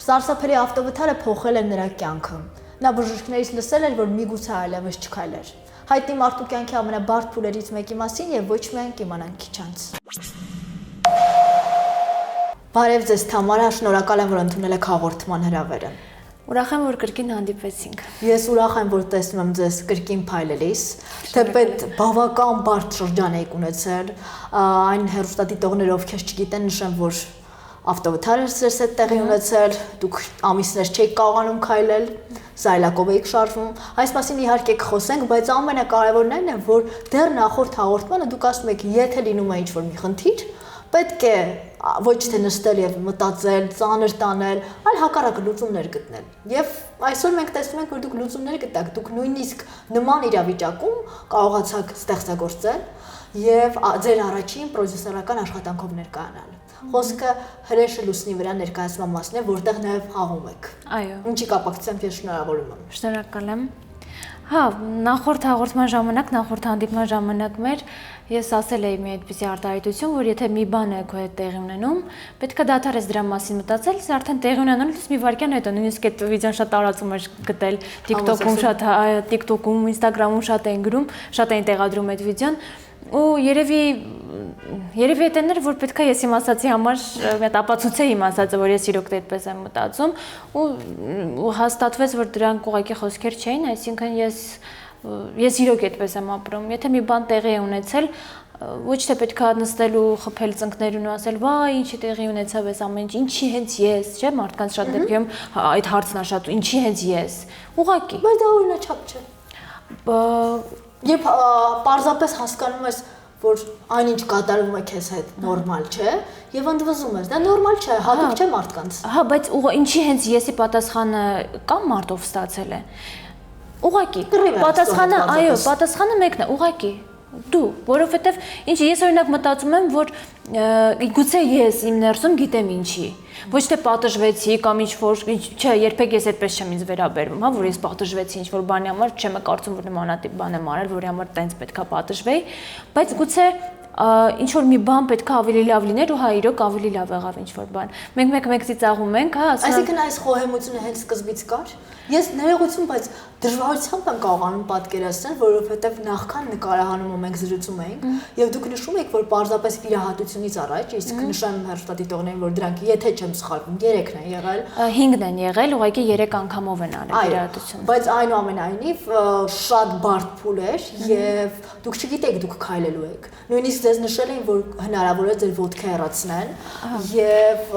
Սարսափելի ավտովթարը փոխել է նրա կյանքը։ Նա բժիշկներից լսել էր, որ միգուցե այլևս չքայլեր։ Հայտնի մարդու կյանքի ամենաբարդ փուլերից մեկի մասին եւ ոչ միայն կիմանանք քիչ անց։ Բարև ձեզ Թամարա, շնորհակալ եմ, որ ընդունել եք հաղորդման հրավերը։ Ուրախ եմ, որ կրկին հանդիպեցինք։ Ես ուրախ եմ, որ տեսնում եմ ձեզ կրկին փայլելիս, թեպետ բավական բարդ շրջան եք ունեցել, այն հեռուստադիտողները, ովքեր չգիտեն, նշեմ, որ ավտովթարը ձեզ հետ տեղի ունեցել, դուք ամիսներ չեք կարողանում քայլել, զայլակով եք շարժվում։ Այս մասին իհարկե կխոսենք, բայց ամենակարևորն այն է, որ դեռ նախորդ հաղորդմանը դուք ասում եք, եթե լինում է ինչ-որ մի խնդիր, պետք է ոչ թե նստել եւ մտածել, ծանր տանել, այլ հակառակը լուծումներ գտնել։ Եվ այսօր մենք տեսնում ենք, որ դուք լուծումներ գտաք, դուք նույնիսկ նման իրավիճակում կարողացաք ստեղծագործել եւ ձեր առաջին պրոդյուսերական աշխատանքով ներկայանալ։ Խոսքը հրեշը լուսնի վրա ներկայացման մասն է, որտեղ նաև խաղում եք։ Այո։ Ինչի կապակցությամբ ես շնորհավորում եմ։ Շնորհակալ եմ։ Հա, նախորդ հաղորդման ժամանակ, նախորդ հանդիպման ժամանակ ես ասել էի մի այդպիսի արտահայտություն, որ եթե մի բան է քո հետ տեղի ունենում, պետք է դադարես դրա մասին մտածել, սա արդեն տեղի ունենալուց մի վայրկյան հետո, նույնիսկ այդ վիդեոն շատ տարածում էր գտել TikTok-ում, Instagram-ում շատ էին գրում, շատ էին տեղադրում այդ վիդեոն, ու երևի այդ էր, որ պետք է ես իմ ասացի համար մի ապացուցեի իմ ասածը, որ ես իրոք այդպես եմ մտածում, ու հաստատվեց, որ դրանք ուղղակի խոսքեր չէին, այսինքն ես իրոք այդպես եմ ապրում։ Եթե մի բան տեղի է ունեցել, ոչ թե պետք է նստել ու խփել ծնկներուն ու ասել, «Վայ, ինչի տեղի ունեցավ այս ամեն ինչ, ինչի հենց ես», չէ՞, մարդկանց շատ դեպքում այդ հարցն է շատ, ինչի հենց ես։ Ուղղակի։ Բայց դա օրինաչափ չէ։ Երբ պարզապես հասկանում ես, որ այնինչ կատարվում է քեզ հետ նորմալ չէ, եւ ընդվզում ես, դա նորմալ չէ, հատուկ չէ մարդկանց։ Հա, բայց ինչի հենց եսի պատասխանը կամ մարդով ստացել է։ Ուղղակի։ Պատասխանը, այո, պատասխանը մեկն է, ուղղակի։ Դու, որովհետեւ ես օրինակ մտածում եմ, որ գուցե ես իմ ներսում գիտեմ ինչի։ Ոչ թե պատժվեցի կամ ինչ-որ, չէ, երբեք ես այդպես չեմ ինձ վերաբերվում, հա, որ ես պատժվեցի ինչ-որ բանի համար, չեմ կարծում, որ նմանատիպ բան եմ արել, որի համար տենց պետքա պատժվեի, բայց գուցե ինչ-որ մի բան պետքա ավելի լավ լիներ ու հա իրոք ավելի լավ եղավ ինչ-որ բան։ Մենք մեկ-մեկ ծիծաղում ենք, հա, այսինքն այս խոհեմությունը հենց սկզբից կար։ Ես ներողություն, բայց դժվարությամբ եմ կարողանում պատկերացնել, որովհետև նախքան նկարահանումը մենք զրուցում էինք, եւ դուք նշում եք, որ պարզապես վիրահատությունից առաջ, իսկ նշեմ հեռուստադիտողներին, որ դրանք, եթե չեմ սխալվում, 3-ն են եղել, 5-ն են եղել, ուղղակի 3 անգամով են արել վիրահատություն։ Բայց այնուամենայնիվ շատ բարդ փուլ էր եւ դուք չգիտեք դուք քայլելու եք։ Նույնիսկ ձեզ նշել էին, որ հնարավոր է ձեր ոտքը հեռացնեն եւ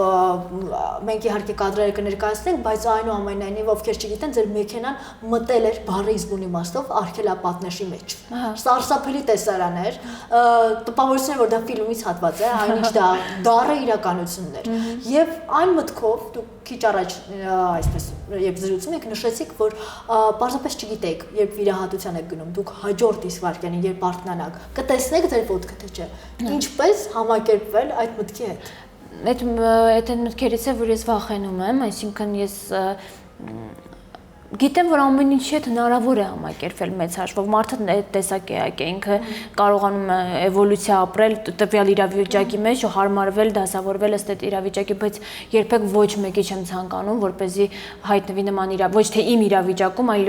մենք իհարկե կադրերը կներկայացնենք, բայց այնուամենայնիվ ովքեր չգիտեն, ձեր մեքենան մտել էր բարի զգուն իմաստով արգելապատնեշի մեջ։ Սարսափելի տեսարան էր, տպավորություն է, որ դա ֆիլմից հատված է, այնինչ դա դառը իրականությունն էր։ Եվ այն մտքով դուք քիչ առաջ այսպես երբ զրուցում եք նշեցիք, որ պարզապես չգիտեք, երբ վիրահատության եք գնում, դուք հաջորդ իսկ վայրկյանին երբ արթնանաք, կտեսնեք ձեր ոտքը թե չէ։ Ինչպես համակերպվել այդ մտքի հետ։ Այդ մտքերից է, որ ես վախենում եմ, այսինքն ես գիտեմ, որ ամեն ինչի հետ հնարավոր է համակերպվել մեծ հաշվով, մարդը այդ տեսակ է, ինքը կարողանում է էվոլյուցիա ապրել տվյալ իրավիճակի մեջ ու հարմարվել, դասավորվել ըստ այդ իրավիճակի, բայց երբեք ոչ մեկի չեմ ցանկանում, որպեսզի հայտնվի նման ոչ թե իմ իրավիճակում, այլ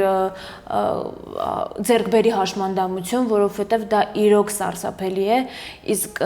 ձեռք բերի հաշմանդամություն, որովհետև դա իրոք սարսափելի է, իսկ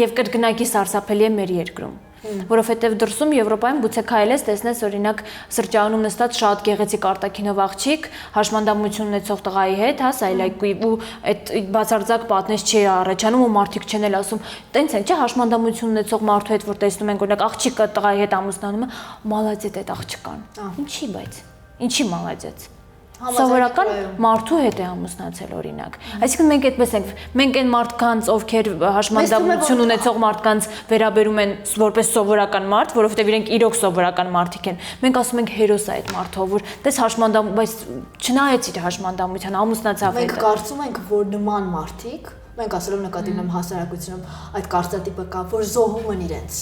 եւ կրկնակի սարսափելի է մեր երկրում։ Որովհետև դրսում Եվրոպայում գուցե քայլես, տեսնես օրինակ սրճարանում նստած շատ գեղեցիկ արտաքինով աղջիկ, հաշմանդամություն ունեցող տղայի հետ, հա, սայլակի ու այդ բացարձակ պատնես չի առաջանում ու մարդիկ չեն էլ ասում, տենց են, չէ, հաշմանդամություն ունեցող մարդու հետ որ տեսնում ենք օրինակ աղջիկը տղայի հետ ամուսնանում է, մալադետ այդ աղջկան։ Ինչի բայց։ Ինչի մալադետ։ Սովորական մարդու հետ է ամուսնացել օրինակ։ Այսինքն մենք այդպես ենք, մենք այն մարդկանց, ովքեր հաշմանդամություն ունեցող մարդկանց վերաբերում են որպես սովորական մարդ, որովհետև իրենք իրոք սովորական մարդիկ են։ Մենք ասում ենք հերոս է այդ մարդը, որ տես հաշմանդամ, բայց չնայած իր հաշմանդամության ամուսնացավ հետ։ Մենք կարծում ենք, որ նման մարդիկ մենք ասել եմ նկատի ունեմ հասարակությունում այդ կարծրատիպը կա, որ զոհում են իրենց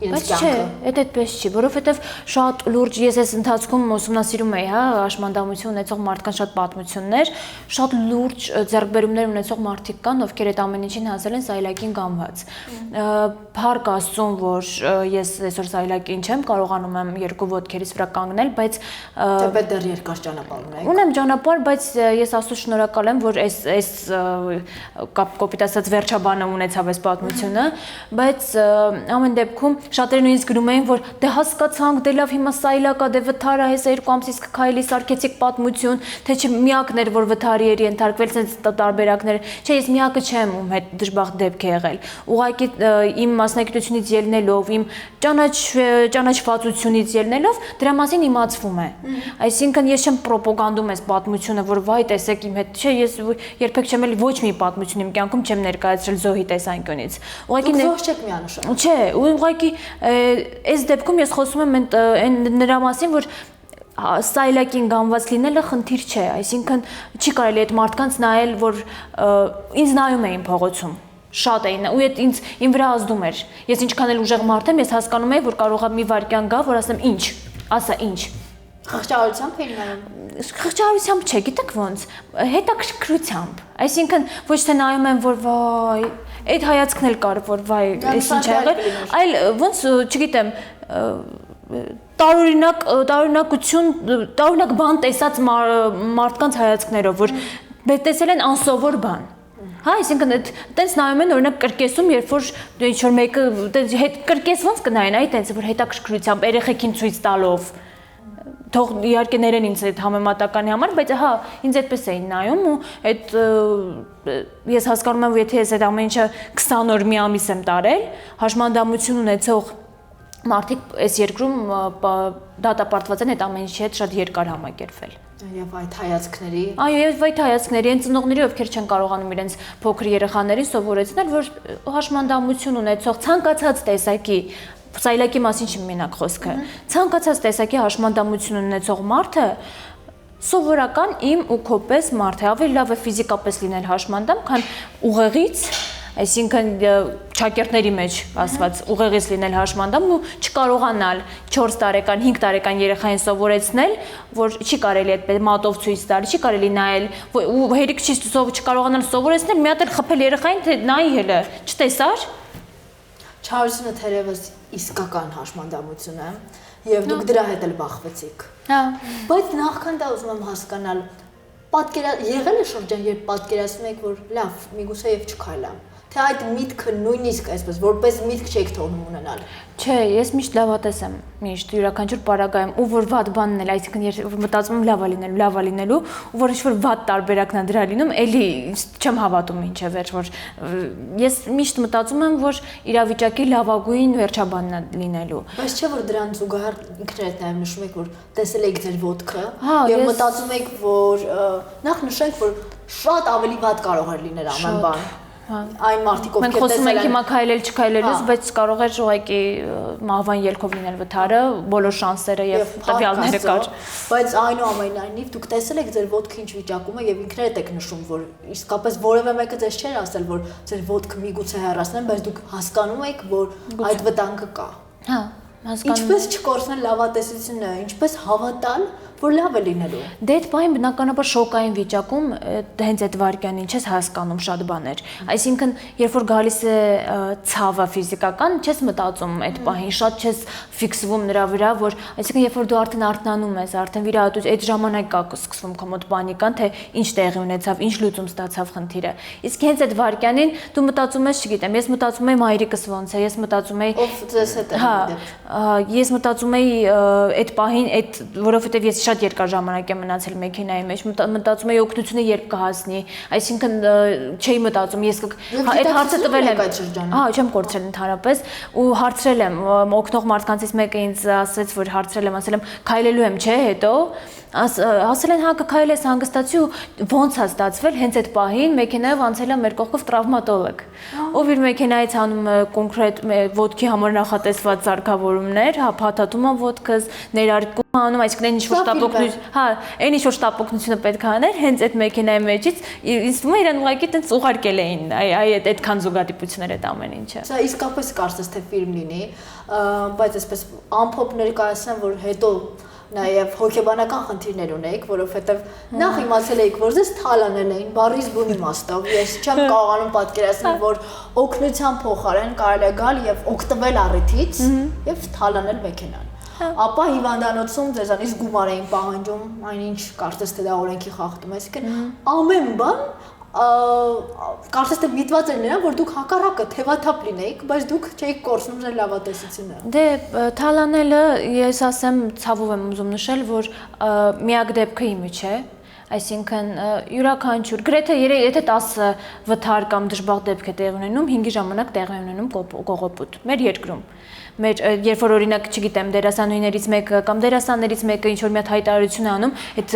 բայց չէ, այդպես չի, որովհետև շատ լուրջ ես ընթացքում ուսումնասիրում էի, հաշմանդամություն ունեցող մարդկանց շատ պատմություններ, շատ լուրջ ձեռքբերումներ ունեցող մարդիկ կան, ովքեր այդ ամեն ինչին հասել են սայլակին գամված։ Փառք Աստծուն, որ ես այսօր սայլակին չեմ, կարողանում եմ երկու ոտքերից վրա կանգնել, բայց թեպետ դեռ երկար ճանապարհ ունեք։ Ունեմ ճանապարհ, բայց ես Աստծո շնորհակալ եմ, որ այս կոպիտ ասած վերջաբանը ունեցավ այս պատմությունը, բայց ամեն դեպքում շատերն ինձ գրում էին, որ դե հասկացանք, դե լավ հիմա սայլակա, դե վթար է, հեսա 2 ամսից կքայլի, սարքեցիք պատմություն, թե չէ միակն էր, որ վթարի էր ենթարկվել, sense տարբերակներ, չէ, ես միակը չեմ, ում հետ դժբախտ դեպք է եղել։ Ուղղակի իմ մասնակցությունից ելնելով, իմ ճանաչվածությունից ելնելով, դրա մասին իմացվում է։ Այսինքն ես չեմ պրոպագանդում այս պատմությունը, որ վայ, տեսեք իմ հետ, չէ, ես երբեք չեմ էլ ոչ մի պատմություն իմ կյանքում չեմ ներկայացրել զոհի տեսանկյունից։ Ուղղակի զոհ չեք միանշան։ Չէ, ուղղակի այս դեպքում ես խոսում եմ նրա մասին, որ սայլակին գամված լինելը խնդիր չէ, այսինքն չի կարելի այդ մարդկանց նայել, որ ինձ նայում էին փողոցում։ Շատ էին, ու այդ իմ վրա ազդում էր։ Ես ինչքան էլ ուժեղ մարդ եմ, ես հասկանում եմ, որ կարող է մի վայրկյան գա, որ ասեմ ինչ, ասա ինչ։ Խղճահարությամբ էին նայում։ Խղճահարությամբ չէ, գիտեք ոնց, հետաքրքրությամբ։ Այսինքն ոչ թե նայում եմ, որ վայ, այդ հայացքն էլ կար, որ վայ, այս ինչ ա եղել, այլ ոնց, չգիտեմ, տարօրինակ բան տեսած մարդկանց հայացքներով, որ տեսել են անսովոր բան։ Հա, այսինքն այտենց նայում են օրինակ կրկեսում, երբ որ ինչ որ մեկը կրկես ոնց կնայեն, այ այտենց որ հետաքրքրությամբ երեխեքին ցույց տալով թող իհարկե ներեն ինձ այդ համեմատականի համար, բայց հա, ինձ այդպես էին նայում ու այդ ես հասկանում եմ, որ եթե ես այդ ամեն ինչը 20 օր մի ամիս եմ տարել, հաշմանդամություն ունեցող մարդիկ այս երկրում դատապարտված են այդ ամեն ինչի հետ շատ երկար համակերպվել։ Եվ այդ հայացքների։ Այո, եւ այդ հայացքների են ծնողների, ովքեր չեն կարողանում իրենց փոքր երեխաներին սովորեցնել, որ հաշմանդամություն ունեցող ցանկացած տեսակի սայլակի մասին չի մենակ խոսքը։ Ցանկացած տեսակի հաշմանդամություն ունեցող մարդը սովորական իմ ու քո պես մարդ է, ավելի լավ է ֆիզիկապես լինել հաշմանդամ, քան ուղեղից, այսինքն ճակերտների մեջ ասված ուղեղից լինել հաշմանդամ ու չկարողանալ 4 տարեկան, 5 տարեկան երեխային սովորեցնել, որ չի կարելի այդպես մատով ցույց տալ, չի կարելի նայել, ու հերիք չի չկարողանալ սովորեցնել, մի հատ էլ խփել երեխային, թե նայի հելը, չտեսար։ Չարությունը թերևս իսկական հաշմանդամություն է, եւ դուք դրա հետ էլ բախվեցիք։ Հա։ Բայց նախքան դա ուզում եմ հասկանալ, եղել է շրջան, երբ պատկերացնում եք, որ լավ, միգուցե եւ չքայլամ, թե այդ միտքը նույնիսկ այսպես որպես միտք չեք թողնում ունենալ։ Չէ, ես միշտ լավատես եմ, միշտ յուրաքանչյուր պարագայում, ու որ վատ բանն էլ, այսինքն երբ մտածում եմ լավ է լինելու, ու որ ինչ-որ վատ տարբերակն է դրա լինում, էլի չեմ հավատում ինչը վերջ, որ ես միշտ մտածում եմ, որ իրավիճակի լավագույն վերջաբանն է լինելու։ Բայց չէ որ դրան զուգահեռ ինքներդ նաև նշում եք, որ տեսել եք ձեր ոտքը եւ մտածում եք, որ նախ նշենք, որ շատ ավելի վատ կարող է լինել ամեն բան։ Այն մարդիկ ովքեր մենք խոսում ենք հիմա քայլել չքայլելուց, բայց կարող է ուղղակի մահվան ելքով լինել վթարը, բոլոր շանսերը եւ տվյալները կար։ Բայց այնուամենայնիվ դուք տեսել եք ձեր ոտքը ինչ վիճակում է եւ ինքներդ եք նշում, որ իսկապես որևէ մեկը ձեզ չէր ասել, որ ձեր ոտքը միգուցե հեռացնեն, բայց դուք հասկանում եք, որ այդ վտանգը կա։ Հա, հասկանում։ Ինչպես չկորցնել լավատեսությունը, ինչպես հավատալ, որ լավ է լինելու։ Դե այդ բանը բնականաբար շոկային վիճակում հենց այդ վարքյանին չես հասկանում շատ բաներ։ Այսինքն, երբ որ գալիս է ցավը ֆիզիկական, չես մտածում այդ բանին, շատ չես ֆիքսվում նրա վրա, որ այսինքն երբ որ դու արդեն արթնանում ես, արդեն վիրահատուց, այդ ժամանակ կա սկսվում քո մոտ պանիկան, թե ինչ տեղի ունեցավ, ինչ լուծում ստացավ խնդիրը։ Իսկ հենց այդ վարքյանին դու մտածում ես, չգիտեմ, ես մտածում եմ մայրիկս ոնց է, ես մտածում եմ ով ձեզ հետ է։ Հա, ես մտածում եմ այդ պահին, որովհետև ես շատ երկար ժամանակ եմ մնացել մեքենայի մեջ, մտածում եմ օգնությունը երբ կհասնի, այսինքն չէի մտածում, ես այդ հարցը տվել եմ, հա, չեմ կորցրել ընդհանրապես ու հարցրել եմ, օգնող մարդկանցից մեկը ինձ ասաց, որ հարցրել եմ, ասել եմ, քայլելու եմ, չէ, հետո ասել են հա կքայել ես հանգստացի ու ոնց է ստացվել հենց այդ պահին մեքենայով անցել է մեր կողքով տրավմատոլոգ ով իր մեքենայից անում կոնկրետ ոտքի համար նախատեսված սարքավորումներ, հա փաթաթում է ոտքս, ներարկում անում, այսինքն այն ինչ-որ շտապօգնություն, հա, այն ինչ-որ շտապօգնությունը պետք է աներ, հենց այդ մեքենայի մեջից ինձ թվում է իրեն ուղղակի տենց ուղարկել էին այդքան զուգադիպություններ այդ ամեն ինչը։ Սա իսկապես կարծես թե ֆիլմ լինի, բայց այսպես ամփոփ ներկայացնեմ, որ հետո նաև հոգեբանական խնդիրներ ունեիք, որովհետև նախ իմացել էիք, որ ձեզ թալանել էին բառից բուն իմաստով։ Ես չեմ կարողանում պատկերացնել, որ օգնության փոխարեն կարելի է գալ եւ օգտվել առիթից եւ թալանել մեքենան։ Ապա հիվանդանոցում ձեզանից գումար էին պահանջում, այնինչ կարծես թե դա օրենքի խախտում է, այսինքն ամեն բան կարծես թե միտված էր նրան, որ դուք հակառակը թևաթափ լինեիք, բայց դուք չէիք կորցնում ձեր լավատեսությունը։ Դե թալանելը ես ասեմ ցավով եմ ուզում նշել, որ միակ դեպքը իմը չէ, այսինքն յուրաքանչյուր գրեթե եթե 10 վթար կամ դժբախտ դեպք է տեղի ունենում, 5-ի ժամանակ տեղի ունենում կողոպուտ մեր երկրում։ Մեր երբ որ օրինակ, չգիտեմ, դերասանուհիներից մեկը կամ դերասաններից մեկը ինչ որ մի հատ հայտարարություն է անում, այդ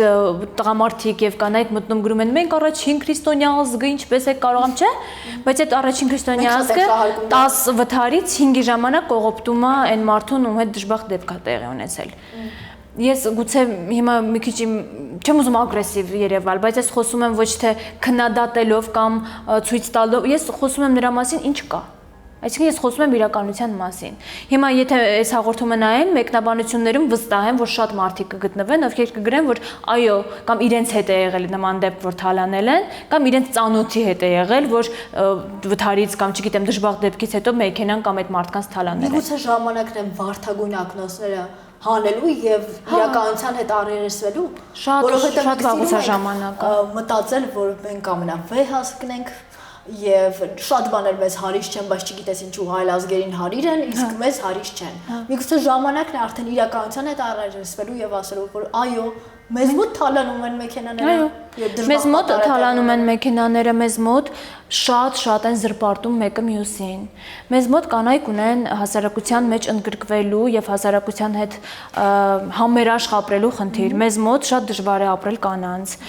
տղամարդիկ եւ կանայք մտնում գրում են մենք առաջին քրիստոնյա ազգը ինչպես է կարողam, չէ՞, բայց այդ առաջին քրիստոնյա ազգը 10 վթարից 5-ի ժամանակ կողոպտում է այն մարդուն, ում հետ դժբախտ դեպք է տեղի ունեցել։ Ես գուցե հիմա մի քիչ չեմ ուզում ագրեսիվ երևալ, բայց ես խոսում եմ ոչ թե քննադատելով կամ ցույց տալով, ես խոսում եմ նրա մասին ինչ կա։ Այսինքն ես խոսում եմ իրականության մասին։ Հիմա եթե այս հաղորդումը նայեն, մեկնաբանություններում վստահ եմ, որ շատ մարդիկ կգտնվեն, ովքեր կգրեն, որ այո, կամ իրենց հետ է եղել նման դեպք, որ թալանել են, կամ իրենց ծանոթի հետ է եղել, որ վթարից կամ չգիտեմ դժբախտ դեպքից հետո մեքենան կամ այդ մարդկանց թալանել են։ Միգուցե ժամանակն է վարդագույն ակնոցները հանելու եւ իրականության հետ առերեսվելու, որովհետեւ շատ վաղուց է ժամանակը մտածել, որ մենք ամենավեհ հասկնենք եւ շատ բաներ մեզ հարիշ չեն, բայց չգիտես ինչու այլ ազգերին հարիր են, իսկ մեզ հարիշ չեն։ Միգուցե ժամանակն է արդեն իրականության հետ առերեսվելու եւ ասելու, որ այո, մեզ մոտ թալանում են մեքենաները։ Մեզ մոտ թալանում են մեքենաները, մեզ մոտ շատ են զրպարտում մեկը մյուսին։ Մեզ մոտ կանայք ունեն հասարակության մեջ ընդգրկվելու եւ հասարակության հետ համերաշխ ապրելու խնդիր։ Մեզ մոտ շատ դժվար է ապրել կանանց։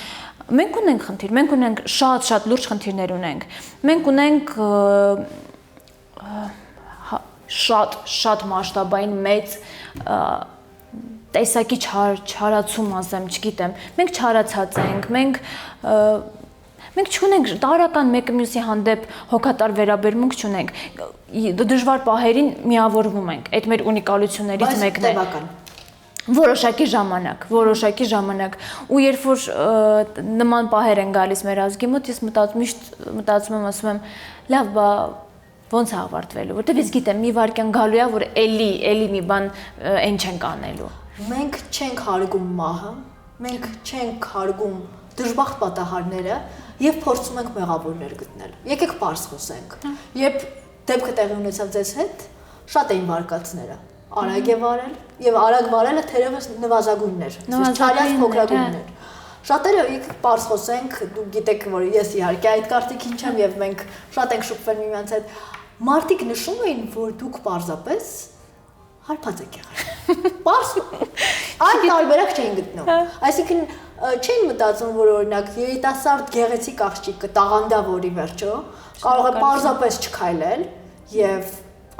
Մենք ունենք խնդիր, մենք ունենք շատ լուրջ խնդիրներ ունենք։ Մենք ունենք շատ մասշտաբային մեծ տեսակի չարացում ասեմ, չգիտեմ, մենք չարացած ենք, մենք չունենք տարական մեկը մյուսի հանդեպ հոգատար վերաբերմունք չունենք, դժվար պահերին միավորվում ենք, այդ մեր ունիկալություններից մեկն է։ Որոշակի ժամանակ ու երբ որ նման պահեր են գալիս մեր ազգի մոտ, ես մտածում եմ, ասում եմ, լավ, բա ոնց է ավարտվելու, որտեվ ես գիտեմ մի վարքյան գալու է, որ էլի մի բան այն չենք անելու։ Մենք չենք հարգում մահը, մենք չենք հարգում դժբախտ պատահարները եւ փորձում ենք մեղավորներ գտնել։ Եկեք պարզ խոսենք։ Երբ դեպքը տեղի ունեցավ ձեզ հետ, շատ էին վարկածները։ Արագ է վարել եւ արագ վարելը թերևս նվազագույններ, ցավալիած փոքրագույններ։ Շատերը եկեք պարզ խոսենք, դուք գիտեք, որ ես իհարկե այդ կարծիքին չեմ եւ մենք շատ ենք շփվել միմյանց հետ։ Մարդիկ նշում էին, որ դուք պարզապես հարբած եք եղել։ Պարզ այլ տարբերակ չէին գտնում։ Այսինքն չէին մտածում, որ օրինակ երիտասարդ գեղեցիկ աղջիկը տաղանդավորի վերջո կարող է պարզապես չքայլել եւ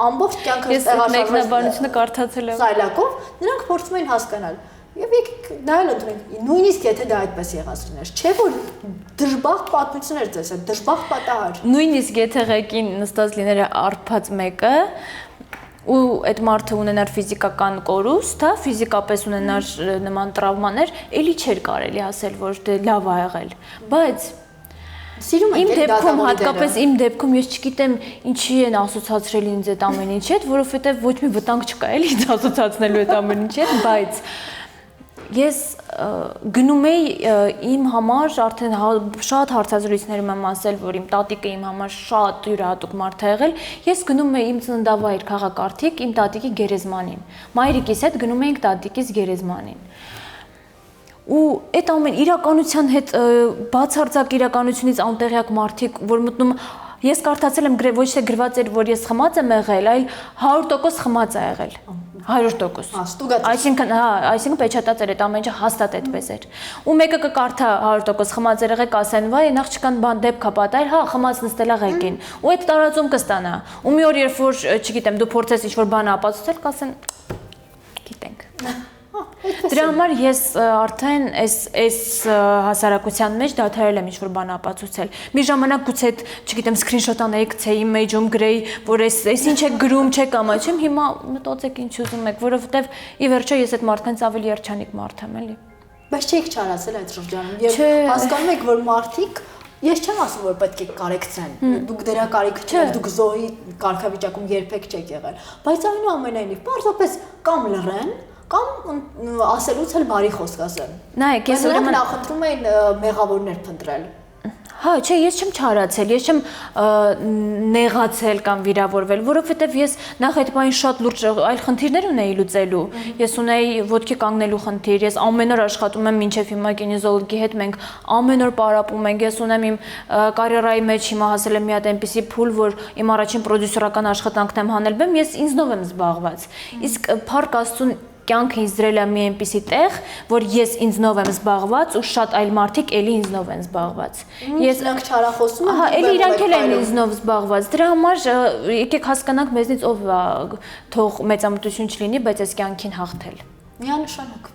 ամբողջ կյանքը մեկնաբանությունը կարդացել եմ սայլակով, նրանք փորձում էին հասկանալ։ Եվ եկեք նայել ընդունենք, նույնիսկ եթե դա այդպես եղած լիներ, չէ՞ որ դժբախտ պատմություններ ձեզ հետ, դժբախտ պատահար։ Նույնիսկ եթե ղեկին նստած լիներ արփած մեկը ու այդ մարդը ունենար ֆիզիկական կորուստ, հա, ֆիզիկապես ունենար նման տրավմաներ, էլի չէր կարելի ասել, որ դե լավ ա եղել, բայց Իմ դեպքում, հատկապես իմ դեպքում ես չգիտեմ ինչի են ասոցացրել ինձ այդ ամեն ինչի հետ, որովհետև ոչ մի վտանգ չկա էլի ինձ ասոցացնելու այդ ամեն ինչի հետ, բայց ես գնում էի իմ համար արդեն շատ հարցազրույցներում եմ ասել, որ իմ տատիկը իմ համար շատ յուրահատուկ մարդ է եղել, ես գնում էի իմ ծննդավայր քաղաքարտիկ իմ տատիկի գերեզմանին, մայրիկիս հետ գնում էինք տատիկիս գերեզմանին։ Ու այդ ամեն իրականության հետ բացարձակ իրականությունից անտեղյակ մարդիկ, որ մտնում Ես կարդացել եմ ոչ թե գրված էր, որ ես խմած եմ եղել, այլ 100% խմած է եղել։ 100%։ Այսինքն պեչատած էր այդ ամեն ինչը հաստատ այդպես էր։ Ու մեկը կկարդա 100% խմած էր եղել, կասեն, վայ, նախչկան բան դեպք է պատահել, հա, խմած նստել է ղեկին։ Ու այդ տարածում կստանա։ Ու մի օր երբ որ, չգիտեմ, դու փորձես ինչ-որ բան ապացուցել, կասեն, գիտենք։ Դրա համար ես արդեն այս հասարակության մեջ դադարել եմ ինչ-որ բան ապացուցել։ Մի ժամանակ գուցե այդ, չգիտեմ, սկրինշոտ անեի, գցեի մեջում գրեի, որ այս ինչ եք գրում, չեք ամաչում, հիմա մտածեք ինչ ուզում եք, որովհետև ի վերջո ես այդ մարդկանց ավելի երջանիկ մարդ եմ, էլի։ Բայց չեք չարացել այդ շրջանում եւ հասկանում եք, որ մարդիկ ես չեմ ասում, որ պետք է կարեկցեն։ Դուք դրա կարիք չեք, դուք զոհի կարգավիճակում երբեք չեք եղել։ Բայց այնուամենայնիվ, պարզապես կամ լռեն, կամ ասելուց էլ բարի խոսք ասեն։ Նայեք, ես ուրեմն նախընտրում էին մեղավորներ փնտրել։ Հա, չէ, ես չեմ չարացել, ես չեմ նեղացել կամ վիրավորվել, որովհետև ես նախ այդ բանի շատ լուրջ այլ խնդիրներ ունեի լուծելու։ Ես ունեի ոտքի կանգնելու խնդիր, ես ամեն օր աշխատում եմ մինչև հիմա կինեզոլոգի հետ մենք ամեն օր պարապում ենք։ Ես ունեմ իմ կարիերայի մեջ հիմա հասել եմ մի հատ այնպիսի փուլ, որ իմ առաջին պրոդյուսերական աշխատանքն եմ հանել բեմ, ես ինձնով եմ զբաղված։ Իսկ Փառք Աստծուն կյանքը ինձ դրել է մի այնպիսի տեղ, որ ես ինձնով եմ զբաղված ու շատ այլ մարդիկ էլի ինձնով են զբաղված։ Ես նրանք չարախոսում են։ Հա, էլի իրանք էլ են ինձնով զբաղված։ Դրա համար եկեք հասկանանք մեզնից ով է թող մեծամտություն չլինի, բայց այս կյանքին հաղթել։ Միանշանակ։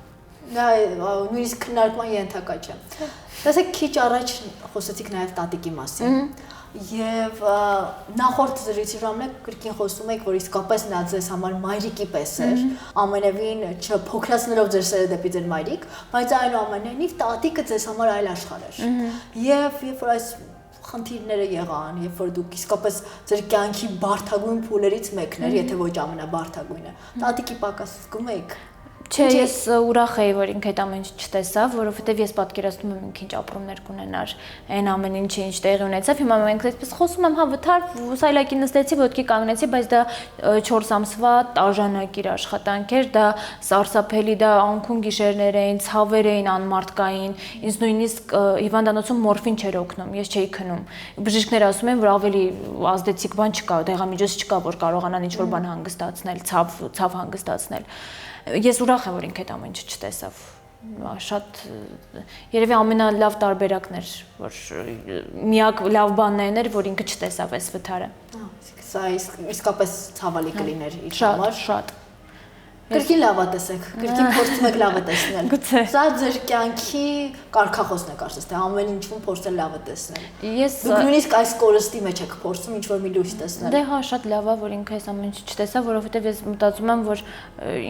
Դա նույնիսկ քննարկման ենթակա չէ։ Տեսեք, քիչ առաջ խոսեցիք նաև տատիկի մասին։ Եվ նախորդ զրույցի ժամանակ կրկին խոսում եք, որ իսկապես նա ձեզ համար մայրիկի պես էր, ամենևին չփոքրացնելով ձեր սերը դեպի ձեր մայրիկ, բայց այնուամենայնիվ տատիկը ձեզ համար այլ աշխարհ էր։ Եվ երբ որ այս խնդիրները եղան, երբ որ դուք իսկապես ձեր կյանքի բարդագույն փուլերից մեկն էր, եթե ոչ ամենաբարդագույնը, տատիկի պակաս զգում եք։ Չէ, ես ուրախ էի, որ ինքը այդ ամեն ինչ չտեսավ, որովհետև ես պատկերացնում եմ ինքը ինչ ապրումներ կունենար, այն ամեն ինչը ինչ տեղի ունեցավ։ Հիմա մենք այսպես խոսում եմ, հա, վթար, սայլակի նստեցի, ոտքի կանգնեցի, բայց դա 4 ամսվա տաժանակիր աշխատանք էր, դա սարսափելի, դա անքուն գիշերներ էին, ցավեր էին անմարդկային, ինձ նույնիսկ հիվանդանոցում մորֆին չէր օգնում, ես չէի քնում։ Բժիշկները ասում են, որ ավելի ազդեցիկ բան չկա, դեղամիջոց չկա, որ կարողանան ինչ-որ բան հանգստացնել, ցավ հանգստացնել։ Ես ուրախ եմ, որ ինքը այդ ամեն ինչը չտեսավ։ Շատ երևի ամենալավ տարբերակն էր, որ միակ լավ բանն էր, որ ինքը չտեսավ այս վթարը։ Սա իսկապես ցավալի կլիներ իր համար։ Շատ։ Կրկին լավա տեսեք, կրկին փորձում եք լավը տեսնել։ Գուցե։ Սա ձեր կյանքի կարգախոսն է, կարծես թե ամեն ինչում փորձել լավը տեսնել։ Դուք նույնիսկ այս կորստի մեջ եք փորձում ինչ-որ մի լույս տեսնել։ Դե հա, շատ լավ է, որ ինքը այս ամեն ինչը չտեսավ, որովհետև ես մտածում եմ, որ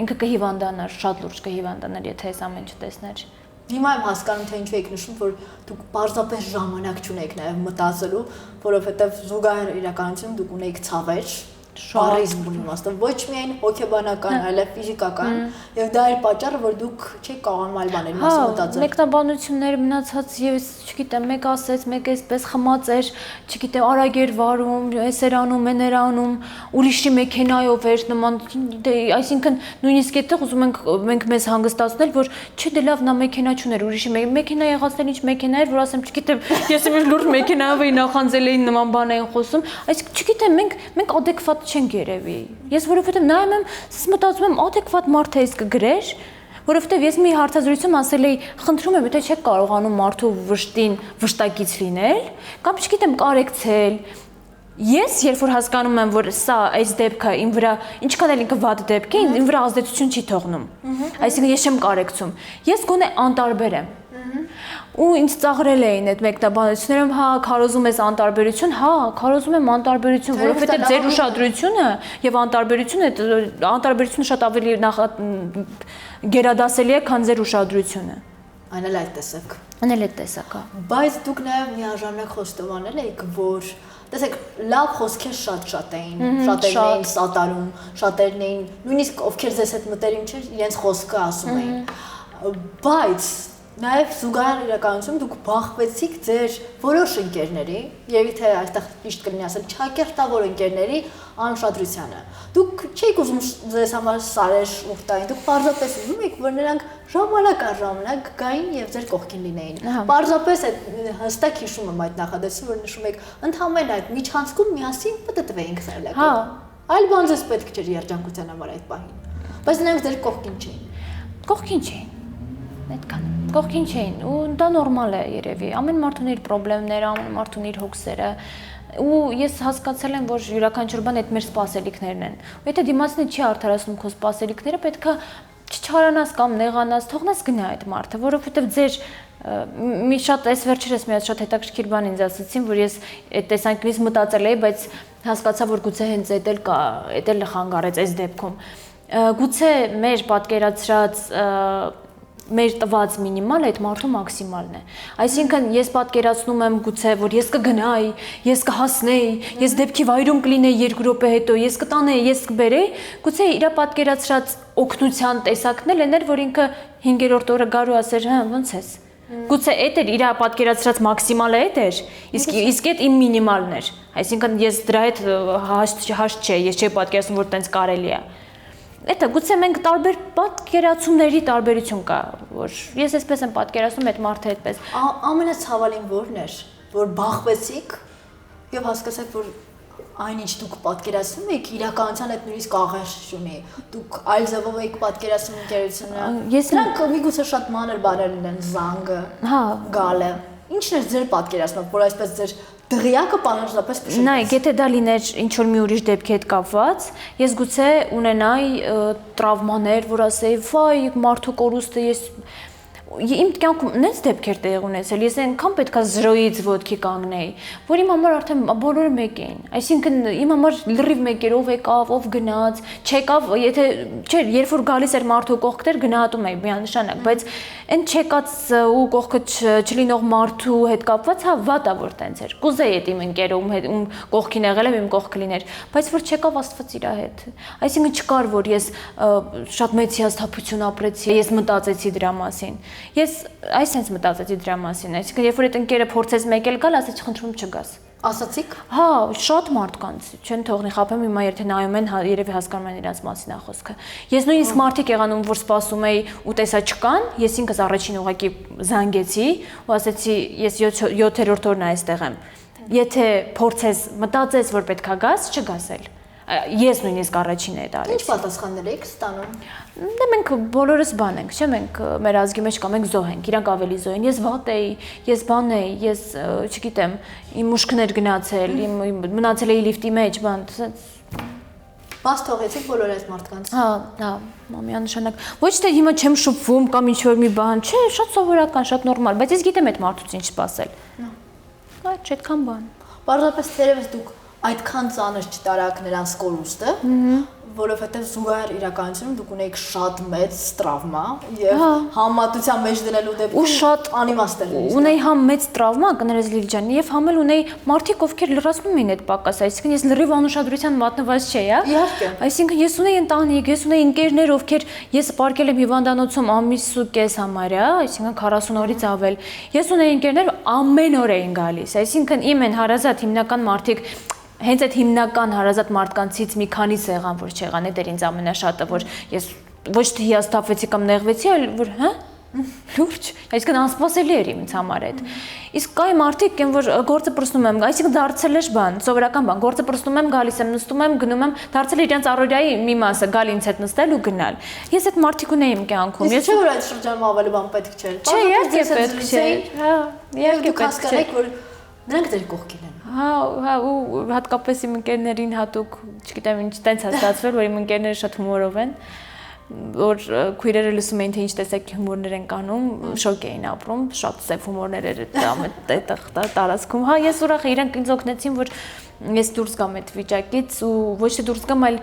ինքը կհիվանդանար, շատ լուրջ կհիվանդանար, եթե այս ամեն ինչը տեսներ։ Հիմա եմ հասկանում, թե ինչու եք նշում, որ դուք պարզապես ժամանակ չունեք նաև մտածելու, որովհետև զուգահեռ իրականությունում դուք ունեիք ցավեր, Շարիզմ իմաստով ոչ միայն հոգեբանական, այլև ֆիզիկական, եւ դա էր պատճառը, որ դուք չեք կարողանում այլ բաների մասին մտածել։ Մեկնաբանություններ մնացած ես, չգիտեմ, մեկ ասեց, մեկ էսպես խմած էր, չգիտեմ, արագ էր վարում, էսեր անում, էներ անում, ուրիշի մեքենայով էր նման, այսինքն նույնիսկ այդտեղ ուզում ենք մենք մեզ հանգստացնել, որ չէ, դե լավ, նա մեքենա չուներ, ուրիշի մեքենա եղածներ ինչ մեքենա էր, որ ասեմ, չգիտեմ, ես իմ լուրջ մեքենայով էի նախանձել էին նման բան էին խոսում, այսինքն չգիտեմ, մենք adekvat չենք երևի։ Ես որովհետև նայում եմ, մտածում եմ adekvat մարդ է իսկ գրեր, որովհետև ես մի հարցազրույցում ասել էի, խնդրում եմ, եթե չեք կարողանում մարդու վշտին վշտակից լինել, կամ չգիտեմ, կարեկցել։ Ես երբ որ հասկանում եմ, որ սա այս դեպքը իմ վրա, ինչքան էլ ինքը վատ դեպք է, իմ վրա ազդեցություն չի թողնում։ Այսինքն ես չեմ կարեկցում։ Ես գոնե անտարբեր եմ։ Ու ինձ ծաղրել էին այդ մեկնաբանությունները, հա, քարոզում ես անտարբերություն, հա, քարոզում եմ անտարբերություն, որովհետև ձեր ուշադրությունը եւ անտարբերությունը շատ ավելի գերադասելի է, քան ձեր ուշադրությունը։ Այն էլ այդ տեսակ։ Այն էլ այդ տեսակ, հա։ Բայց դուք նաեւ միաժամանակ խոստովանել եք, որ տեսեք, լավ խոսքեր շատ էին, շատերն էին սատարում, շատերն էին, նույնիսկ ովքեր ձեզ հետ մտերիմ չէր, իրենց խոսքը ասում էին։ Բայց Նաև զուգահեռ իրականություն դուք բախվեցիք ձեր որոշ ընկերների, եւ եթե այստեղ ճիշտ կլինի ասել, ճակերտավոր ընկերների անուշադրությանը։ Դուք չեք ուզում ձեզ համար սարեր ուխտային, դուք պարզապես ուզում եք, որ նրանք ժամանակ առ ժամանակ գային եւ ձեր կողքին լինեին։ Պարզապես այդ հստակ հիշում եմ այդ նախադասությունը, որ նշում եք, ընդհանրեն այդ միջանցքում միասին պատտվեինք սարելակը։ Այլ բան ձեզ պետք չէր երջանկության համար այդ պահին։ Բայց նրանք ձեր կողքին չէին։ Կողքին չէին։ Այդքան։ Կողքին չէին ու դա նորմալ է երևի։ Ամեն մարդ ունի իր խնդիրները, ամեն մարդ ունի իր հոգսերը։ Ու ես հասկացել եմ, որ յուրաքանչյուր բան այդ մեր սպասելիքներն են։ Ու եթե դիմացինը չի արդարացնում քո սպասելիքները, պետքա չչարանաս կամ նեղանաս, թողնես գնա այդ մարդը, որովհետև ձեր մի շատ այս վերջերս մի հատ շատ հետաքրքիր բան ինձ ասացին, որ ես այդ տեսանկյունից մտածել էի, բայց հասկացա, որ գուցե հենց այդ էլ կա, այդ էլ խանգարեց այս դեպքում։ Գուցե մեր պատկերացրած մեր տված մինիմալը այդ մարդու մաքսիմալն է։ Այսինքն ես պատկերացնում եմ գուցե, որ ես կգնայի, ես կհասնեի, ես դեպքի վայրում կլինեի 2 րոպե հետո, ես կտանեի, ես կբերեի, գուցե իր պատկերացրած օգնության տեսակն էլ էր, որ ինքը 5-րդ օրը գարու ասեր, հա, ոնց ես։ Գուցե այդ էր իր պատկերացրած մաքսիմալը այդ էր, իսկ այդ իմ մինիմալն էր։ Այսինքն ես դրա հետ հաշտ չէ, ես չէի պատկերացնում, որ տենց կարելի է։ Էդա գուցե մենք տարբեր պատկերացումների տարբերություն կա, որ ես այսպես եմ պատկերացնում այդ մարդը այդպես։ Ամենացավալին որն էր, որ բախվեցիք եւ հասկացաք, որ այնինչ դուք պատկերացնում եք, իրականության հետ նույնիսկ աղերս չունի։ Դուք այլ ձևով եք պատկերացնում ընկերությունը։ Նրանք միգուցե շատ մանր բաներ ունեն, զանգը, գալը։ Ինչն է ձեր պատկերացումը, որ այսպես ձեր դղյակը պարզապես փշեցիք։ Նայեք, եթե դա լիներ ինչ որ մի ուրիշ դեպքի հետ կապված, ես գուցե ունենայի տրավմաներ, որ ասեի, վայ, մարդու կորուստը ես իմ կյանքում նենց դեպքեր տեղ ունեցել, ես այնքան պետքա 0-ից ոտքի կանգնեի, որ իմ համար արդեն բոլորը մեկ էին։ Այսինքն իմ համար լրիվ մեկ էր, ով եկավ, ով գնաց, չեկավ, եթե չէր, երբ որ գալիս էր մարդու կողքներ գնահատում էի միանշանակ, բայց այն չեկած ու կողքը չլինող մարդու հետ կապված, հա, վատ է որ տենց էր։ Կուզեի այդ իմ ընկերը ում կողքին եղել եմ, իմ կողքը լիներ, բայց որ չեկավ Աստված իր հետ։ Այսինքն չկար, որ ես շատ մեծ հիասթափություն ապրեցի, ես մտածեցի դրա մասին։ Ես այսպես մտածեցի դրա մասին, այսինքն երբ որ այդ ընկերը փորձեց մեկ էլ գալ, ասեցի խնդրում չգաս։ Ասացիք։ Հա, շատ մարդկանց չեն թողնի խափեմ, հիմա եթե նայում են, երևի հասկանում են իրաց մասին ախոսքը։ Ես նույնիսկ մարդիկ եղանում, որ սպասում էի ու տեսա չկան, ես ինքս առաջին ուղակի զանգեցի ու ասեցի, ես 7-րդ օրն այստեղ եմ։ Եթե փորձես մտածես, որ պետքա գաս, չգաս էլ։ Ես նույնիսկ առաջինն էի դարել։ Ինչ պատասխաններ եք ստանում։ Դե մենք բոլորս բան ենք, չէ՞, մենք մեր ազգի մեջ կամ ենք զոհ ենք, իրանք ավելի զոհ են։ Ես վատ էի, ես բան էի, ես չգիտեմ, իմ ուշքներ գնացել, մնացել էի լիֆտի մեջ, բան, Բաց թողեցիք բոլոր այս մարդկանց։ Հա, միանշանակ։ Ոչ թե հիմա չեմ շփվում կամ ինչ որ մի բան, չէ, շատ սովորական, շատ նորմալ, բայց ես գիտեմ այդ մարդուց ինչ սпасել։ Հա, այդքան բան։ Պարզապես թերևս դուք այդքան ծանր չտարաք նրանց կորուստը, որովհետև զուգահեռ իրականությունում դուք ունեիք շատ մեծ տրավմա եւ համատության մեջ դնելու դեպքում շատ անիմաստ էր։ Ունեի համ մեծ տրավմա, կներես Լիլիջան, եւ համ էլ ունեի մարդիկ, ովքեր լրացնում էին այդ պակասը, այսինքն ես լրիվ անուշադրության մատնված չէի, հա։ Իհարկե։ Այսինքն ես ունեի ընտանիք, ես ունեի ընկերներ, ովքեր ես պարկել եմ հիվանդանոցում ամիս ու կես համարյա, այսինքն 40 օրից ավել։ Ես ունեի ընկերներ ամեն օր էին գալիս, այսինքն իմ են հարազատ հիմնական մարդիկ հենց այդ հիմնական հարազատ մարդկանցից մի քանիսը եղան, որ չեղան, այդ էր ինձ ամենաշատը, որ ես ոչ թե հիասթափվեցի կամ նեղվեցի, այլ որ, հա, լուրջ, այսինքն անսպասելի էր ինձ համար այդ։ Իսկ կայ մարդիկ են, որ գործը պրսնում եմ, այսինքն դարձել էր բան, սովորական բան, գործը պրսնում եմ, գալիս եմ, նստում եմ, գնում եմ, դարձել իրենց առօրյայի մի մասը, գալ ինձ հետ նստել ու գնալ։ Ես այդ մարդիկ ունեի իմ կյանքում։ Ես չէ որ այդ շրջանում ավելի բան պետք չէր։ Չէ, իհարկե պետք չէ։ Հա, իհարկե պետք չէ։ Որ նրանք դեր կողքին են։ Հա, ու հատկապես իմ ընկերներին հատուկ, չգիտեմ ինչ տենց է ստացվել, որ իմ ընկերները շատ հումորով են, որ քույրերը լսում էին թե ինչ տեսակ հումորներ են կանում, շոկ էին ապրում, շատ սև հումորներ էր այդ տարածքում։ Հա, ես ուրախ իրանք ինձ օգնեցին, որ ես դուրս գամ այդ վիճակից ու ոչ թե դուրս գամ, այլ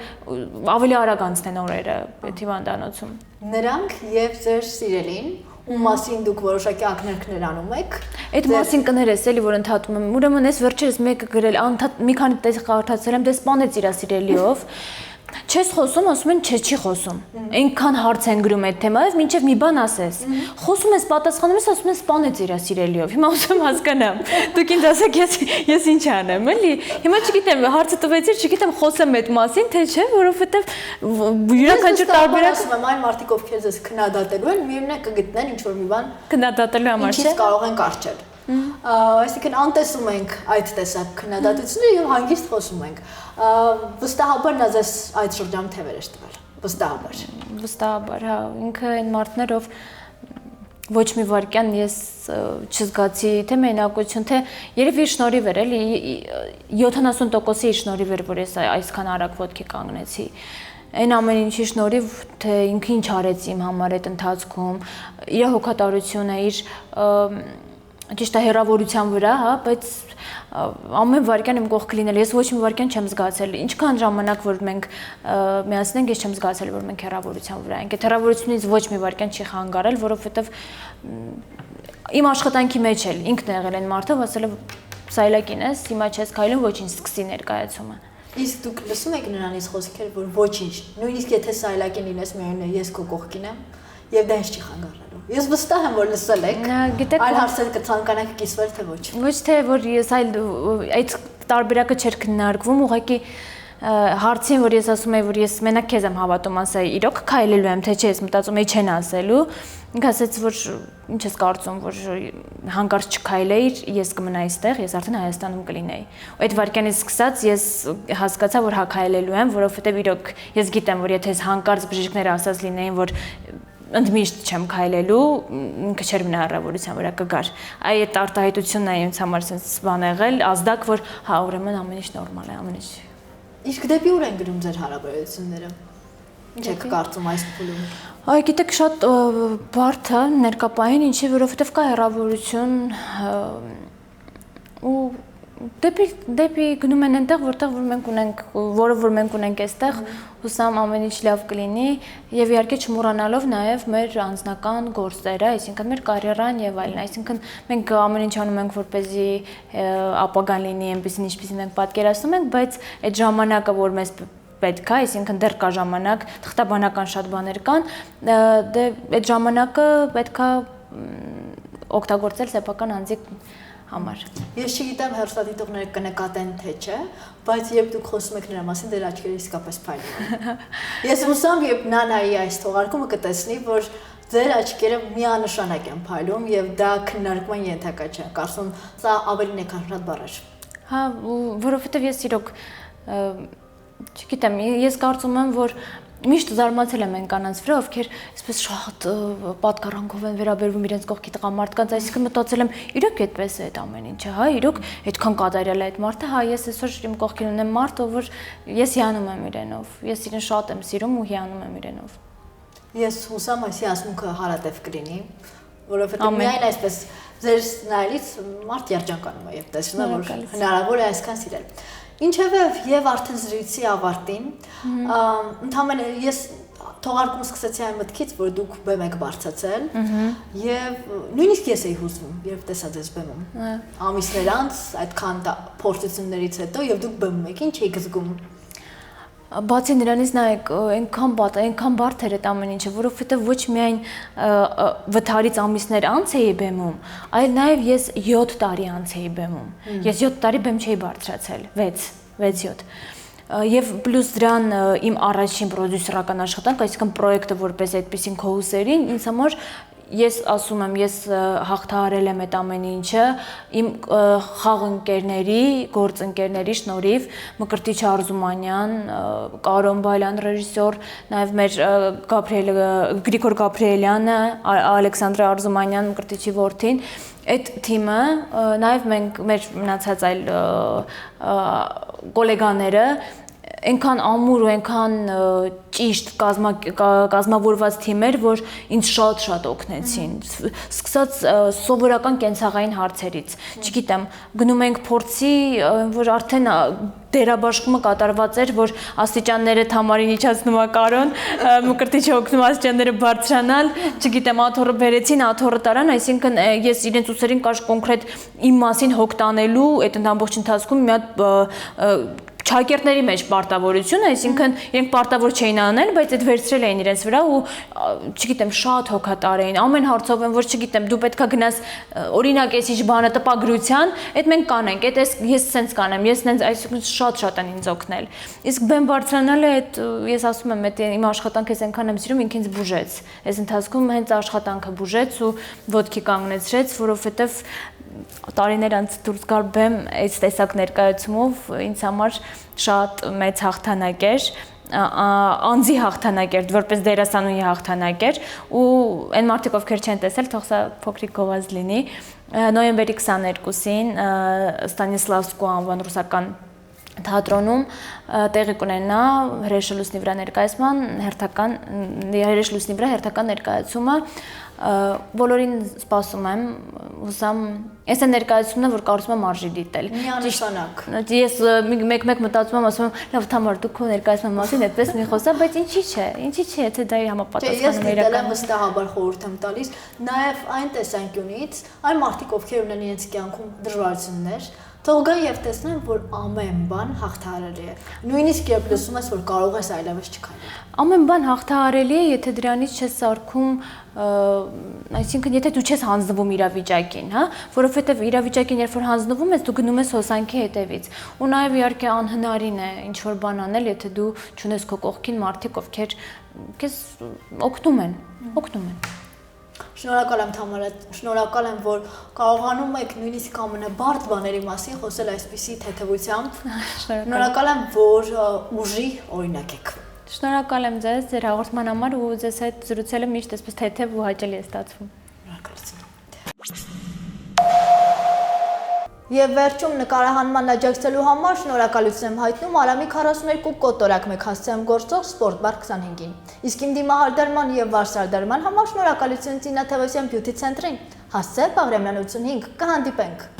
ավելի արագ անցնեն օրերը այդ հիվանդանոցում։ Նրանք եւ ձեր սիրելին ու մասին դուք որոշակի ակնարկներ անում եք։ Այդ մասին կներես էլի որ ընդհատում եմ։ Ուրեմն ես վերջերս մեկը գրել, անդադ մի քանի տես կարդացել եմ, դե սպանեց իր սիրելիով։ Չես խոսում, ասում են չի խոսում։ Այնքան հարց են գրում այդ թեմայով, մինչև մի բան ասես։ Խոսում ես, պատասխանում ես, ասում են սպանեց իր սիրելիով։ Հիմա ուզում հասկանամ։ Դուք ինձ ասեք, ես ինչ անեմ, էլի։ Հիմա չգիտեմ, հարցը տվեցիր, չգիտեմ խոսեմ այդ մասին, թե չէ, որովհետև յուրաքանչյուր տարբերակ ասում եմ, այն մարդիկ, ովքեր ձեզ քննադատելու են, միևնույն է կգտնեն ինչ որ մի բան քննադատելու համար, չէ՞։ Ինչից կարող են կարճել։ Այսինքն անտեսում ենք այդ տեսակ քննադատությունը եւ հանգիստ խոսում ենք։ Վստահաբար նա ձեզ այդ շրջանում թևեր է տվել։ Վստահաբար։ Վստահաբար, հա, ինքը այն մարդներով ոչ մի վարքյան ես չզգացի թե մենակություն, թե երևի իր շնորհիվ էր, էլի 70%-ի իր շնորհիվ էր, որ ես այսքան արագ ոտքի կանգնեցի։ Այն ամեն ինչի շնորհիվ, թե ինքը ինչ արեց իմ համար այդ ընթացքում, իր հոգատարությունը, իր ճիշտ է հերավորության վրա, հա, բայց ամեն վարքյան իմ կողքը լինել, ես ոչ մի վարքյան չեմ զգացել, ինչքան ժամանակ որ մենք միացել ենք, ես չեմ զգացել, որ մենք հերավորության վրա ենք, այդ հերավորությունից ոչ մի վարքյան չի խանգարել, որովհետև իմ աշխատանքի մեջ էլ ինքն է եղել այն մարդը, ասել է սայլակին ես, հիմա չես քայլում, ոչինչ սկսի ներկայացումը։ Իսկ դուք լսում եք նրանից խոսքեր, որ ոչինչ, նույնիսկ եթե սայլակին լինես միայն ես քո կողքին եմ, եւ դա ինձ չի խանգարելու։ Ես վստահ եմ, որ լսել եք։ Այլ հարցեր կցանկանաք կիսվել թե ոչ։ Ոչ թե որ ես այդ տարբերակը չէր քննարկվում, ուղղակի հարցին, որ ես ասում եի, որ ես մենակ քեզ եմ հավատում, ասայի, իրոք քայլելու եմ, թե չէ, ես մտածում եի չեն ասելու։ Ինքը ասաց, որ ինչ ես կարծում, որ հանկարծ չքայլեիր, ես կմնայի այստեղ, ես արդեն Հայաստանում կլինեի։ Այդ վարքյանից սկսած ես հասկացա, որ հա քայլելու եմ, որովհետև իրոք ես գիտեմ, որ եթե ես հանկարծ բժիշկները ասած լինեին, որ ընդմիշտ չեմ քայլելու, ինքը չէր մնա հեռավորության վրա կգար։ Այդ արտահայտությունն է ինձ համար sense բան եղել, ազդակ, որ հա ուրեմն ամեն ինչ նորմալ է, ամեն ինչ։ Իսկ դեպի ուր են գնում ձեր հարաբերությունները։ Ինչ եք կարծում այս փուլում։ Այ գիտեք, շատ բարդ է ներկապային, ինչի որովհետև կա հեռավորություն ու դեպի գնում են այնտեղ, որտեղ որ մենք ունենք, որը որ մենք ունենք այստեղ, հուսամ ամեն ինչ լավ կլինի եւ իհարկե չմոռանալով նաեւ մեր անձնական գործերը, այսինքն մեր կարիերան եւ այլն, այսինքն մենք ամեն ինչ անում ենք, որպեսզի ապագան լինի այնպեսին, ինչպեսին մենք պատկերացնում ենք, բայց այդ ժամանակը, որ մեզ պետք է, այսինքն դեռ կա ժամանակ, թղթաբանական շատ բաներ կան, դե այդ ժամանակը պետք է օգտագործել սեփական անձի համար։ Ես չգիտեմ հեռուստադիտողները կնկատեն թե չէ, բայց երբ դուք խոսում եք նրա մասին, դեր աչքերը իսկապես փայլում են։ Ես հուսամ, երբ նա նայի այս թողարկումը կտեսնի, որ ձեր աչքերը միանշանակ են փայլում եւ դա քննարկման ենթակա չէ։ Կարծում սա ավելին է, քան շատ բառեր։ Հա, որովհետեւ ես իրոք չգիտեմ, ես կարծում եմ, որ միշտ զարմացել եմ այն կանանց վրա, ովքեր այսպես շատ պատկառանքով են վերաբերվում իրենց կողքի տղամարդկանց, այսինքն մտածել եմ, իրոք այդպես է այդ ամեն ինչը, հա, իրոք այդքան կատարյալ է այդ մարդը, հա, ես այսօր իմ կողքին ունեմ մարդ, ով որ ես հիանում եմ իրենով, ես իրեն շատ եմ սիրում ու հիանում եմ իրենով։ Ես հուսամ այս հիացմունքը հարատև կլինի, որովհետեւ միայն այսպես ձեր նայելից մարդ երջանկանում է եւ տեսնում է, որ հնարավոր է այսքան սիրել։ Ինչևէ եւ արդեն զրույցի ավարտին, ընդհանրապես ես թողարկումը սկսեցի այն մտքից, որ դուք բեմ եք բարձացել եւ նույնիսկ ես էի հուզվում, երբ տեսա ձեզ բեմում։ Ամիսներ անց այդքան փորձություններից հետո եւ դուք բեմում եք, ինչ եք զգում։ Բացի նրանից նայեք, այնքան բարդ էր այդ ամեն ինչը, որովհետև ոչ միայն վթարից ամիսներ անց էի բեմում, այլ նաև ես 7 տարի անց էի բեմում։ Ես 7 տարի բեմ չէի բարձրացել, 6-7։ Եվ պլյուս դրան իմ առաջին պրոդյուսերական աշխատանք, այսինքն պրոյեկտը որպես այդպեսին քոհուսերին, ինձ համար ես ասում եմ, ես հաղթահարել եմ այդ ամեն ինչը իմ խաղընկերների, գործընկերների շնորհիվ, Մկրտիչ Արզումանյան, Կարոն Բայլյան ռեժիսոր, նաև մեր Գրիգոր Գաբրիելյանը, Ալեքսանդր Արզումանյան, Մկրտիչի որդին, այդ թիմը, նաև մենք մեր մնացած այլ գոլեգաները այնքան ամուր ու այնքան ճիշտ կազմավորված թիմեր, որ ինձ շատ օգնեցին, սկսած սովորական կենցաղային հարցերից, չգիտեմ, գնում ենք փորձի, որ արդեն դերաբաշխումը կատարված էր, որ աստիճանները Թամարին իջացնում է Կարոն, Մկրտիչը օգնում աստիճանները բարձրանալ, չգիտեմ, աթոռը բերեցին, աթոռը տարան, այսինքն ես իրենց ուսերին կար կոնկրետ իմ մասին հոգ տանելու այդ ամբողջ ընթացքում մի հատ Չակերտների մեջ պարտավորություն, այսինքն իրենք պարտավոր չէին անել, բայց այդ վերցրել էին իրենց վրա ու չգիտեմ, շատ հոգատար էին։ Ամեն հարցով են, որ չգիտեմ, դու պետքա գնաս օրինակ էսիչ բանը տպագրության, այդ մենք կանենք, այդ ես սենց կանեմ, ես սենց այսինքն շատ են ինձ օգնել։ Իսկ բեմ բարձրանալը այդ ես ասում եմ, այդ իմ աշխատանքը ես այնքան եմ սիրում, ինքն ինձ բուժեց։ Այս ընթացքում հենց աշխատանքը բուժեց ու ոտքի կանգնեցրեց, որովհետև տարիներ անց դուրս գալ բեմ այս տեսակ ներկայացումով ինձ համար շատ մեծ հաղթանակ էր, անձի հաղթանակ էր, որպես դերասանուհի հաղթանակ էր ու այն մարդիկ ովքեր չեն տեսել, թող սա փոքրիկ գովազ լինի, նոյեմբերի 22-ին Ստանիսլավսկու անվան ռուսական թատրոնում տեղի կունենա հրեշլուսնի վրա ներկայացման հերթական ներկայացումը բոլորին սպասում եմ, հուսամ, այս է ներկայացումն է, որ կարծում եմ արժի դիտել։ Միանշանակ։ Ես մեկ մտածում եմ, ասում եմ, լավ, Թամար, դու քո ներկայացման մասին այդպես մի խոսա, բայց ինչի՞ չէ, եթե դա համապատասխանում է իրական։ Ես վստահաբար խորհուրդ եմ տալիս, նաև այն տեսանկյունից, այն մարդիկ, ովքեր ունեն իրենց կյանքում դժվարություններ, թող գան եւ տեսնեն, որ ամեն բան հաղթահարելի է։ Նույնիսկ երբ լսում ես, որ կարող ես այլևս չքայլել։ Ամեն բան հաղթահարելի է, եթե դրանից չես սարքում, այսինքն եթե դու չես հանձնվում իրավիճակին, հա, որովհետեւ իրավիճակին երբ որ հանձնվում ես, դու գնում ես հոսանքի հետևից։ Ու նաեւ իհարկե անհնարին է ինչ որ բան անել, եթե դու չունես քո կողքին մարդիկ, ովքեր քեզ օգնում են։ Շնորհակալ եմ Թամարա, շնորհակալ եմ, որ կարողանում եք նույնիսկ ամենաբարդ բաների մասին խոսել այսպիսի թեթևությամբ։ Շնորհակալ եմ, որ ուժի օրինակ եք։ Շնորհակալ եմ ձեզ, ձեր հաղորդման համար ու ձեզ հետ զրուցելը միշտ այսպես թեթև ու հաճելի է ստացվում։ Շնորհակալություն։ Եվ վերջում նկարահանման աջակցելու համար շնորհակալություն եմ հայտնում Արամի 42 կոտորակ 1 հասցեում գործող Սպորտբար 25-ին։ Իսկ իմ դիմահարդարման եւ վարսարդարման համար շնորհակալություն Ծինա Թևոսյան Բյութի ցենտրին։ Հասցե Բաղրամյան 85 կհանդիպենք։